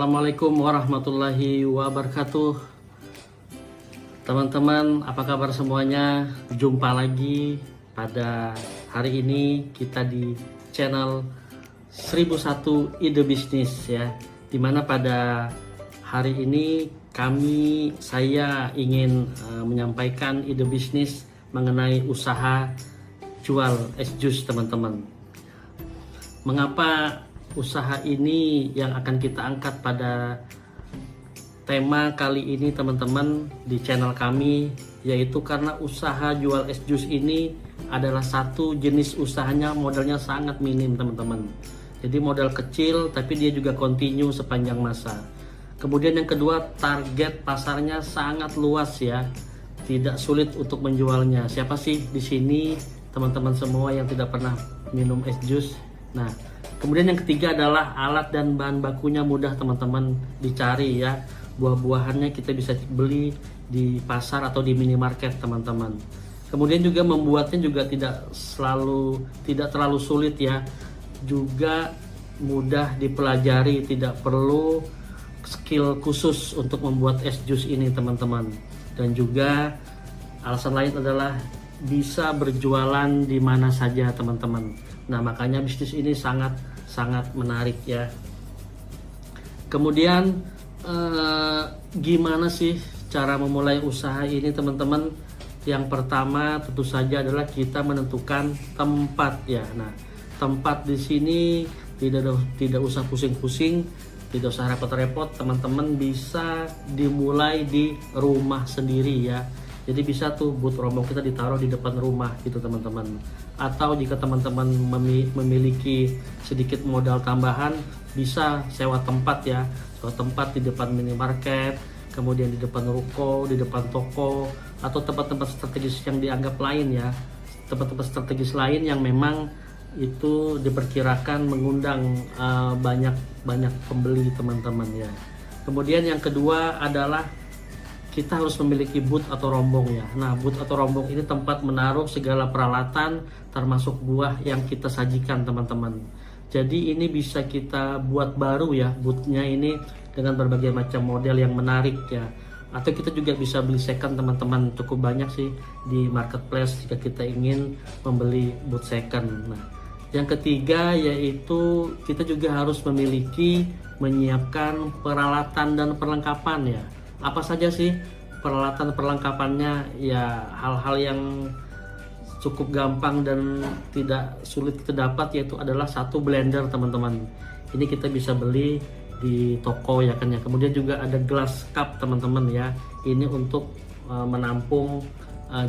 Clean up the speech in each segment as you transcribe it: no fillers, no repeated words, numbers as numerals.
Assalamualaikum warahmatullahi wabarakatuh. Teman-teman, apa kabar semuanya? Jumpa lagi pada hari ini kita di channel 1001 Ide Bisnis ya. Dimana pada hari ini saya ingin menyampaikan ide bisnis mengenai usaha jual es jus teman-teman. Mengapa usaha ini yang akan kita angkat pada tema kali ini teman-teman di channel kami, yaitu karena usaha jual es jus ini adalah satu jenis usahanya modalnya sangat minim teman-teman. Jadi modal kecil tapi dia juga continue sepanjang masa. Kemudian yang kedua, target pasarnya sangat luas ya, tidak sulit untuk menjualnya. Siapa sih di sini teman-teman semua yang tidak pernah minum es jus? Nah, kemudian yang ketiga adalah alat dan bahan bakunya mudah teman-teman dicari ya. Buah-buahannya kita bisa beli di pasar atau di minimarket teman-teman. Kemudian juga membuatnya juga tidak terlalu sulit ya. Juga mudah dipelajari, tidak perlu skill khusus untuk membuat es jus ini teman-teman. Dan juga alasan lain adalah bisa berjualan di mana saja teman-teman. Nah, makanya bisnis ini sangat menarik ya. Kemudian gimana sih cara memulai usaha ini teman-teman? Yang pertama tentu saja adalah kita menentukan tempat ya. Nah, tempat di sini tidak usah pusing-pusing, tidak usah repot-repot, teman-teman bisa dimulai di rumah sendiri ya. Jadi bisa tuh booth rombong kita ditaruh di depan rumah gitu teman-teman. Atau jika teman-teman memiliki sedikit modal tambahan, bisa sewa tempat ya. Sewa tempat di depan minimarket, kemudian di depan ruko, di depan toko, atau tempat-tempat strategis yang dianggap lain ya. Tempat-tempat strategis lain yang memang itu diperkirakan mengundang banyak pembeli teman-teman ya. Kemudian yang kedua adalah kita harus memiliki booth atau rombong ya. Nah, booth atau rombong ini tempat menaruh segala peralatan termasuk buah yang kita sajikan teman-teman. Jadi ini bisa kita buat baru ya boothnya ini dengan berbagai macam model yang menarik ya. Atau kita juga bisa beli second teman-teman, cukup banyak sih di marketplace jika kita ingin membeli booth second. Nah, yang ketiga yaitu kita juga harus menyiapkan peralatan dan perlengkapan ya. Apa saja sih peralatan perlengkapannya? Ya hal-hal yang cukup gampang dan tidak sulit kita dapat, yaitu adalah satu blender teman-teman. Ini kita bisa beli di toko ya kan ya. Kemudian juga ada glass cup teman-teman ya. Ini untuk menampung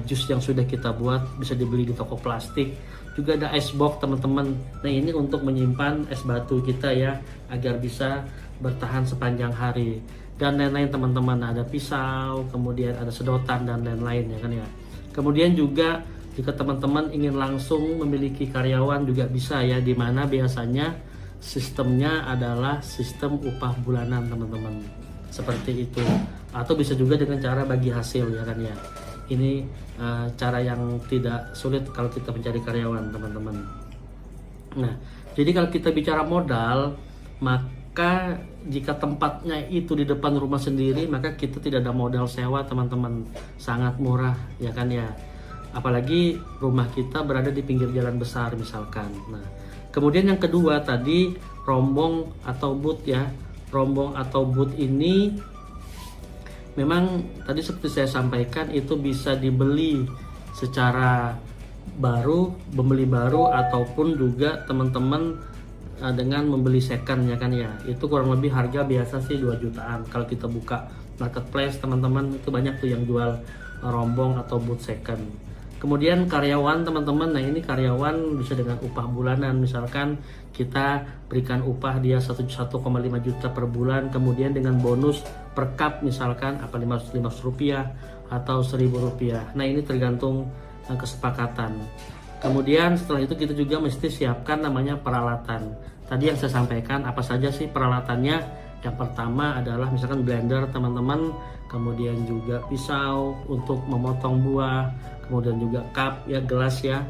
jus yang sudah kita buat, bisa dibeli di toko plastik. Juga ada ice box teman-teman. Nah, ini untuk menyimpan es batu kita ya, agar bisa bertahan sepanjang hari. Dan lain-lain teman-teman, ada pisau, kemudian ada sedotan dan lain-lain ya kan ya. Kemudian juga jika teman-teman ingin langsung memiliki karyawan juga bisa ya, dimana biasanya sistemnya adalah sistem upah bulanan teman-teman, seperti itu. Atau bisa juga dengan cara bagi hasil ya kan ya. Ini cara yang tidak sulit kalau kita mencari karyawan teman-teman. Nah, jadi kalau kita bicara modal, maka jika tempatnya itu di depan rumah sendiri, maka kita tidak ada modal sewa teman-teman, sangat murah ya kan ya. Apalagi rumah kita berada di pinggir jalan besar misalkan. Nah, kemudian yang kedua tadi rombong atau booth ya. Rombong atau booth ini memang tadi seperti saya sampaikan itu bisa dibeli secara membeli baru ataupun juga teman-teman dengan membeli second ya kan ya. Itu kurang lebih harga biasa sih 2 jutaan. Kalau kita buka marketplace teman-teman, itu banyak tuh yang jual rombong atau booth second. Kemudian karyawan teman-teman, nah ini karyawan bisa dengan upah bulanan. Misalkan kita berikan upah dia 1,5 juta per bulan, kemudian dengan bonus per cup misalkan apa 500 rupiah atau 1.000 rupiah. Nah, ini tergantung kesepakatan. Kemudian setelah itu kita juga mesti siapkan namanya peralatan. Tadi yang saya sampaikan apa saja sih peralatannya? Yang pertama adalah misalkan blender teman-teman, kemudian juga pisau untuk memotong buah, kemudian juga cup ya, gelas ya,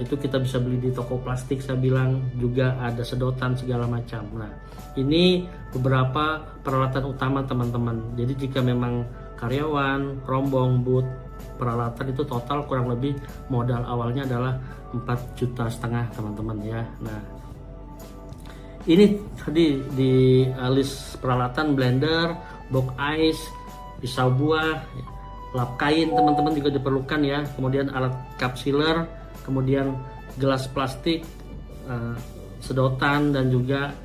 itu kita bisa beli di toko plastik, saya bilang juga ada sedotan segala macam. Nah, ini beberapa peralatan utama teman-teman. Jadi jika memang karyawan, rombong, booth, peralatan itu total kurang lebih modal awalnya adalah 4,5 juta teman-teman ya. Nah, ini tadi di list peralatan: blender, box ice, pisau buah, lap kain teman-teman juga diperlukan ya. Kemudian alat cup sealer, kemudian gelas plastik, sedotan, dan juga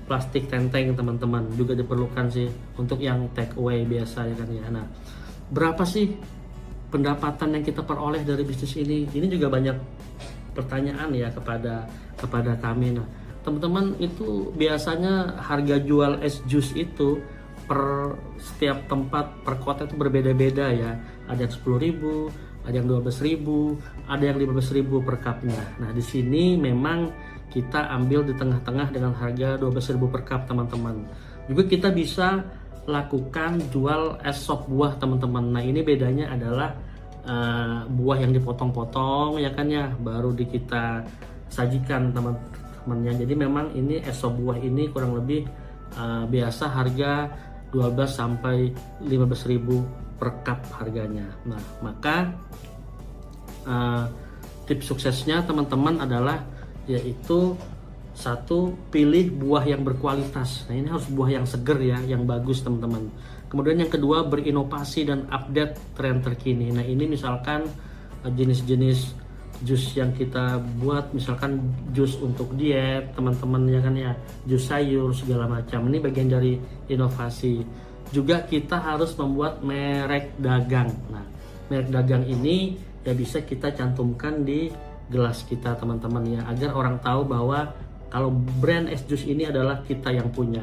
plastik tenteng teman-teman juga diperlukan sih untuk yang take away biasa ya kan ya. Nah, berapa sih pendapatan yang kita peroleh dari bisnis ini? Ini juga banyak pertanyaan ya kepada kami. Nah, teman-teman, itu biasanya harga jual es jus itu per setiap tempat per kota itu berbeda-beda ya. Ada yang 10.000, ada yang 12.000, ada yang 15.000 per cupnya. Nah, di sini memang kita ambil di tengah-tengah dengan harga 12.000 per cup teman-teman. Juga kita bisa lakukan jual es sop buah teman-teman. Nah, ini bedanya adalah buah yang dipotong-potong ya kan ya, baru kita sajikan teman-teman. Jadi memang ini es sop buah ini kurang lebih biasa harga 12 sampai 15.000 per cup harganya. Nah, maka tips suksesnya teman-teman adalah yaitu satu, pilih buah yang berkualitas. Nah, ini harus buah yang seger ya, yang bagus teman-teman. Kemudian yang kedua, berinovasi dan update tren terkini. Nah, ini misalkan jenis-jenis jus yang kita buat, misalkan jus untuk diet teman-teman ya kan ya, jus sayur segala macam. Ini bagian dari inovasi. Juga kita harus membuat merek dagang. Nah, merek dagang ini ya bisa kita cantumkan di gelas kita teman-teman ya, agar orang tahu bahwa kalau brand es jus ini adalah kita yang punya.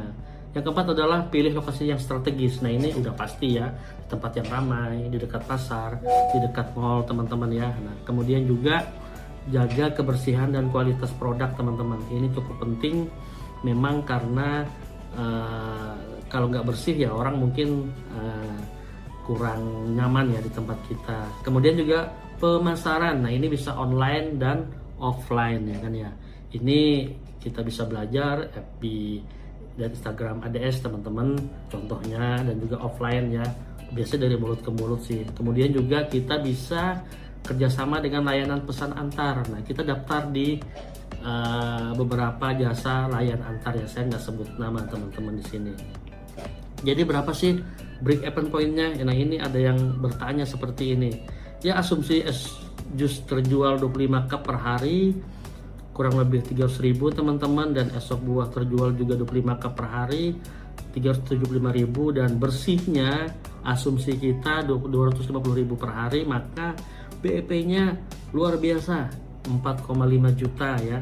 Yang keempat adalah pilih lokasi yang strategis. Nah, ini udah pasti ya, di tempat yang ramai, di dekat pasar, di dekat mall teman-teman ya. Nah, kemudian juga jaga kebersihan dan kualitas produk teman-teman. Ini cukup penting memang karena kalau nggak bersih ya orang mungkin kurang nyaman ya di tempat kita. Kemudian juga pemasaran. Nah, ini bisa online dan offline ya kan ya. Ini kita bisa belajar FB dan Instagram ADS teman-teman contohnya, dan juga offline ya, biasanya dari mulut ke mulut sih. Kemudian juga kita bisa kerjasama dengan layanan pesan antar. Nah, kita daftar di beberapa jasa layan antar ya, saya nggak sebut nama teman-teman di sini. Jadi berapa sih break even point-nya? Nah, ini ada yang bertanya seperti ini. Ya, asumsi es jus terjual 25 cup per hari, kurang lebih 300.000 teman-teman, dan es sop buah terjual juga 25 cup per hari, 375.000, dan bersihnya asumsi kita 250.000 per hari, maka BEP-nya luar biasa, 4,5 juta ya,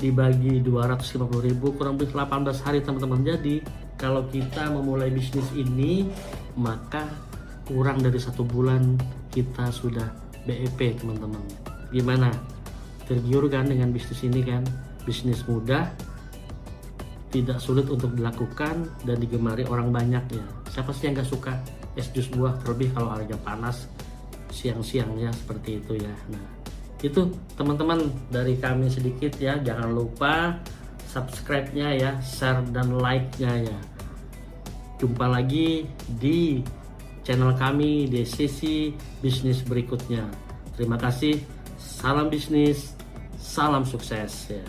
dibagi 250.000 kurang lebih 18 hari teman-teman. Jadi kalau kita memulai bisnis ini, maka kurang dari 1 bulan kita sudah BEP teman-teman. Gimana? Tergiur kan dengan bisnis ini kan? Bisnis mudah, tidak sulit untuk dilakukan, dan digemari orang banyak ya. Siapa sih yang gak suka es jus buah, terlebih kalau harga panas siang-siangnya seperti itu ya. Nah, itu teman-teman dari kami sedikit ya. Jangan lupa subscribe-nya ya, share dan like-nya ya. Jumpa lagi di channel kami di sesi bisnis berikutnya. Terima kasih. Salam bisnis, salam sukses ya.